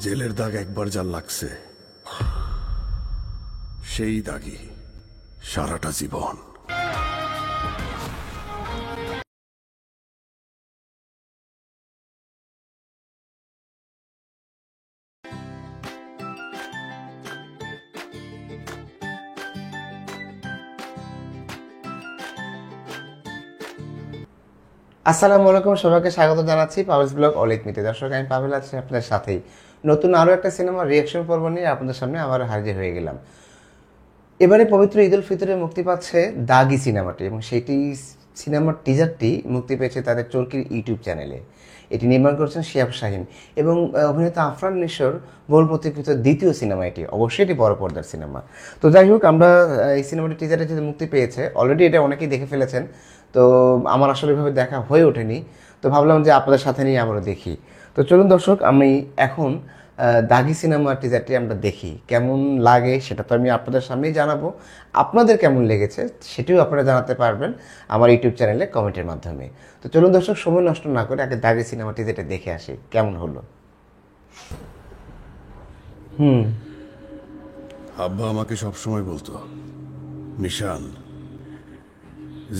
জেলের দাগ একবার যা লাগছে সেই দাগই সারাটা জীবন। আসসালামু আলাইকুম, সবাইকে স্বাগত জানাচ্ছি পাভেলস ব্লগ অলিক মিতে। দর্শক, আমি পাভেল আছি আপনাদের সাথেই। নতুন আরও একটা সিনেমার রিয়াকশন পর্ব নিয়ে আপনাদের সামনে আবার হাজির হয়ে গেলাম। এবারে পবিত্র ঈদ উল ফিতরে মুক্তি পাচ্ছে দাগি সিনেমাটি, এবং সেইটি সিনেমার টিজারটি মুক্তি পেয়েছে তাদের চরকির ইউটিউব চ্যানেলে। এটি নির্মাণ করেছেন শিহাব শাহীন এবং অভিনেতা আফরান নিশোর বহুল প্রতীক্ষিত দ্বিতীয় সিনেমা এটি। অবশ্যই এটি বড় পর্দার সিনেমা। তো যাই হোক, আমরা এই সিনেমাটি টিজারটি যেহেতু মুক্তি পেয়েছে, অলরেডি এটা অনেকেই দেখে ফেলেছেন, তো আমার আসলে এভাবে দেখা হয়ে ওঠেনি। তো ভাবলাম যে আপনাদের সাথে নিয়ে আমরা দেখি। তো চলুন দর্শক, আমি এখন দাগি সিনেমার টিজারটি আমরা দেখি। কেমন লাগে সেটা তো আমি আপনাদের সামনেই জানাবো, আপনাদের কেমন লেগেছে সেটিও আপনারা জানাতে পারবেন আমার ইউটিউব চ্যানেলে কমেন্টের মাধ্যমে। তো চলুন দর্শক, সময় নষ্ট না করে আগে দাগি সিনেমা টিজারটি দেখে আসি কেমন হলো। আব্বা আমাকে সবসময় বলতো, নিশান,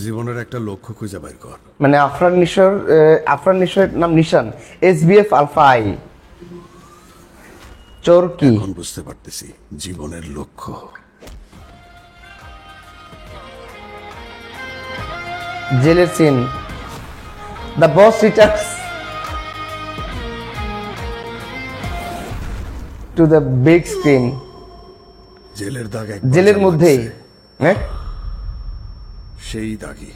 জীবনের একটা লক্ষ্য খুঁজে বের কর। মানে আফরান নিশোর নাম Nishan, SBF Alpha I Chorki. এখন বুঝতে পারতেছি জীবনের লক্ষ্য। জেলের scene, the boss returns to the big screen. জেলের দাগ জেলের মধ্যেই, হ্যাঁ, সেই দাগই,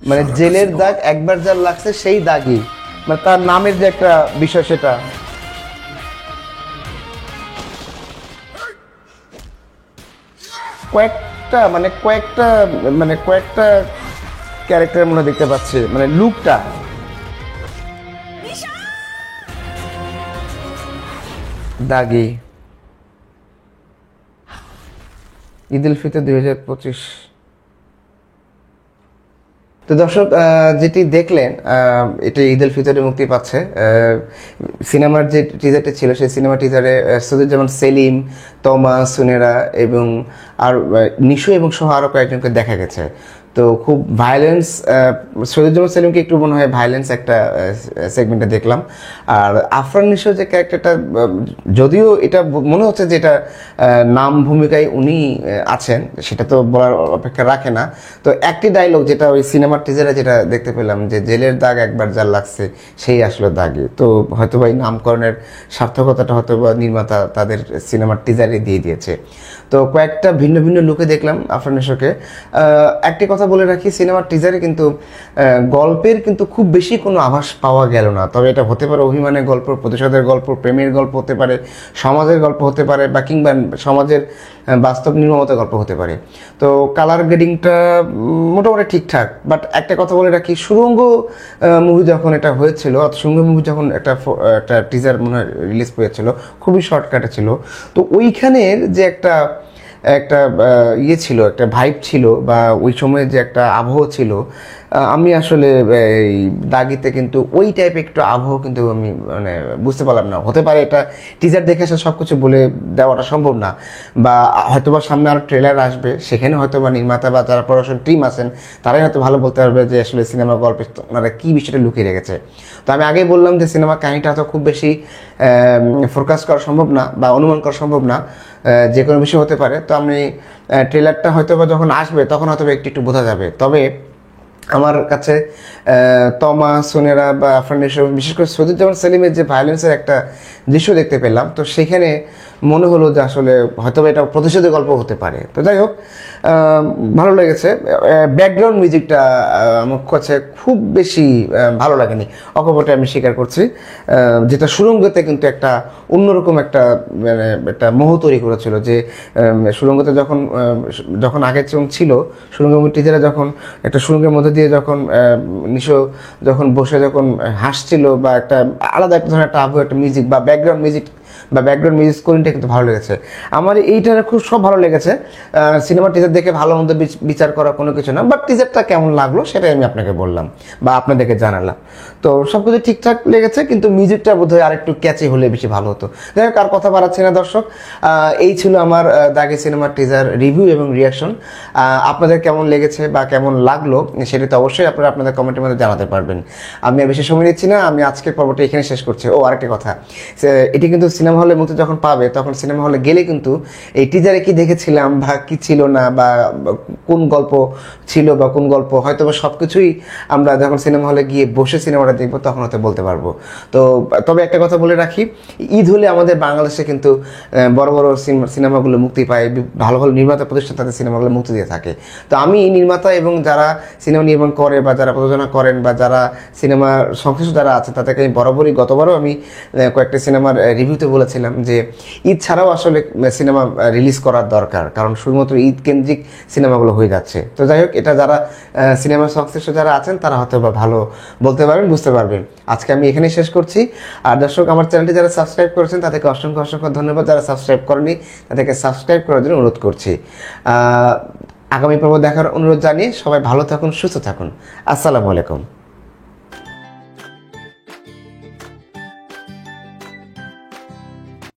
মানে জেলের দাগ একবার যা লাগছে সেই দাগই, মানে তার নামের যে একটা বিষয় সেটা। কয়েকটা ক্যারেক্টার মনে দেখতে পাচ্ছি, মানে লুকটা। দাগি, ঈদ উল ফিতর 2025। তো দর্শক, যেটি দেখলেন এটা ঈদ উল ফিতরে মুক্তি পাচ্ছে। সিনেমার যে টিজারটা ছিল সেই সিনেমা টিজারে সৈয়দুজ্জামান সেলিম, তমা, সুনেরা এবং আর নিশু এবং সহ আরও কয়েকজনকে দেখা গেছে। তো খুব ভায়োলেন্স, সৈয়দুজ্জামান সেলিমকে একটু মনে হয় ভায়োলেন্স একটা সেগমেন্টে দেখলাম। আর আফরান নিশোর যে ক্যারেক্টারটা, যদিও এটা মনে হচ্ছে যে এটা নাম ভূমিকায় উনি আছেন, সেটা তো বলার অপেক্ষা রাখে না। তো একটি ডায়লগ যেটা ওই সিনেমার টিজারে যেটা দেখতে পেলাম, যে জেলের দাগ একবার যা লাগছে সেই আসলে দাগি। তো হয়তো বা এই নামকরণের সার্থকতাটা হয়তো বা নির্মাতা তাদের সিনেমার টিজারে দিয়ে দিয়েছে। তো কয়েকটা ভিন্ন ভিন্ন লুকে দেখলাম আফরান নিশোকে। একটি কথা বলে রাখি, সিনেমার টিজারে কিন্তু গল্পের কিন্তু খুব বেশি কোনো আভাস পাওয়া গেল না। তবে এটা হতে পারে অভিমানের গল্প, প্রতিশোধের গল্প, প্রেমের গল্প হতে পারে, সমাজের গল্প হতে পারে, বা কিংবা সমাজের বাস্তব নির্মমতার গল্প হতে পারে। তো কালার গ্রেডিংটা মোটামুটি ঠিকঠাক। বাট একটা কথা বলে রাখি, সুড়ঙ্গ মুভি যখন এটা হয়েছিল, সুড়ঙ্গ মুভি যখন একটা টিজার মনে হয় রিলিজ হয়েছিল, খুবই শর্টকাটে ছিল। তো ওইখানের যে একটা ইয়ে ছিল, একটা ভাইব ছিল, বা ওই সময়ের যে একটা আবহ ছিল, আমি আসলে এই দাগিতে কিন্তু ওই টাইপের একটু আবহ কিন্তু আমি মানে বুঝতে পারলাম না। হতে পারে এটা টিজার দেখে এসে সব কিছু বলে দেওয়াটা সম্ভব না, বা হয়তোবা সামনে আরও ট্রেলার আসবে, সেখানে হয়তো বা নির্মাতা বা যারা প্রোডাকশন টিম আছেন তারাই হয়তো ভালো বলতে পারবে যে আসলে সিনেমা গল্পে ওনারা কী বিষয়টা লুকিয়ে রেখেছে। তো আমি আগেই বললাম যে সিনেমা কাহিনীটা হয়তো খুব বেশি ফোরকাস্ট করা সম্ভব না বা অনুমান করা সম্ভব না, যে কোনো বিষয় হতে পারে। তো আমি ট্রেলারটা হয়তো বা যখন আসবে তখন হয়তো একটু বোঝা যাবে। তবে আমার কাছে তমা, সোনেরা বা আফরান নিশো, বিশেষ করে সৈয়দুজ্জামান সেলিমের যে ভায়োলেন্সের একটা দৃশ্য দেখতে পেলাম, তো সেখানে মনে হলো যে আসলে হয়তো এটা প্রতিশোধের গল্প হতে পারে। তো যাই হোক, ভালো লেগেছে। ব্যাকগ্রাউন্ড মিউজিকটা আমার কাছে খুব বেশি ভালো লাগেনি, অকপটে আমি স্বীকার করছি। যেটা সুড়ঙ্গতে কিন্তু একটা অন্যরকম একটা মানে একটা মোহ তৈরি করেছিল, যে সুড়ঙ্গতে যখন আগে ছিল সুড়ঙ্গ টিজারে, যখন একটা সুড়ঙ্গের মধ্যে দিয়ে যখন নিশো যখন বসে যখন হাসছিল, বা একটা আলাদা একটা ধরনের একটা আবহাওয়া, একটা মিউজিক বা ব্যাকগ্রাউন্ড মিউজিক বা ব্যাকগ্রাউন্ড মিউজিক স্কোরিংটা কিন্তু ভালো লেগেছে। আমার এইটার খুব সব ভালো লেগেছে। সিনেমার টিজার দেখে ভালো মন্দ বিচার করা কোনো কিছু না, বাট টিজারটা কেমন লাগলো সেটাই আমি আপনাকে বললাম বা আপনাদেরকে জানালাম। তো সব কিছু ঠিকঠাক লেগেছে, কিন্তু মিউজিকটা বোধহয় আরেকটু ক্যাচি হলে বেশি ভালো হতো। যাই হোক, আর কথা বাড়াচ্ছি না দর্শক, এই ছিল আমার দাগি সিনেমার টিজার রিভিউ এবং রিয়াকশন। আপনাদের কেমন লেগেছে বা কেমন লাগলো সেটা তো অবশ্যই আপনারা আপনাদের কমেন্টের মধ্যে জানাতে পারবেন। আমি আর বেশি সময় নিচ্ছি না, আমি আজকের পর্বটা এখানে শেষ করছি। ও আরেকটা কথা, এটি কিন্তু সিনেমা হলে মুক্তি যখন পাবে তখন সিনেমা হলে গেলে কিন্তু এই টিজারে কি দেখেছিলাম বা কি ছিল না বা কোন গল্প ছিল বা কোন গল্প হয়তো বা সব কিছুই আমরা যখন সিনেমা হলে গিয়ে বসে সিনেমাটা দেখবো তখন হয়তো বলতে পারবো। তো তবে একটা কথা বলে রাখি, ঈদ হলে আমাদের বাংলাদেশে কিন্তু বড় বড় সিনেমাগুলো মুক্তি পায়, ভালো ভালো নির্মাতা প্রতিষ্ঠান তাদের সিনেমাগুলো মুক্তি দিয়ে থাকে। তো আমি নির্মাতা এবং যারা সিনেমা নির্মাণ করে বা যারা প্রযোজনা করেন বা যারা সিনেমার সংশ্লিষ্ট যারা আছে তাদেরকে আমি বরাবরই, গতবারও আমি কয়েকটা সিনেমার রিভিউতে বলেছিলাম যে ঈদ ছাড়াও আসলে সিনেমা রিলিজ করার দরকার, কারণ শুধুমাত্র ঈদ কেন্দ্রিক সিনেমাগুলো হয়ে যাচ্ছে। তো যাই হোক, এটা যারা সিনেমার সংশ্লিষ্ট যারা আছেন তারা হয়তো বা ভালো বলতে পারবেন, বুঝতে পারবেন। আজকে আমি এখানেই শেষ করছি। আর দর্শক, আমার চ্যানেলটি যারা সাবস্ক্রাইব করেছেন তাদেরকে অসংখ্য অসংখ্য ধন্যবাদ। যারা সাবস্ক্রাইব করেনি তাদেরকে সাবস্ক্রাইব করার জন্য অনুরোধ করছি। আগামী পর্ব দেখার অনুরোধ জানিয়ে সবাই ভালো থাকুন, সুস্থ থাকুন। আসসালামু আলাইকুম।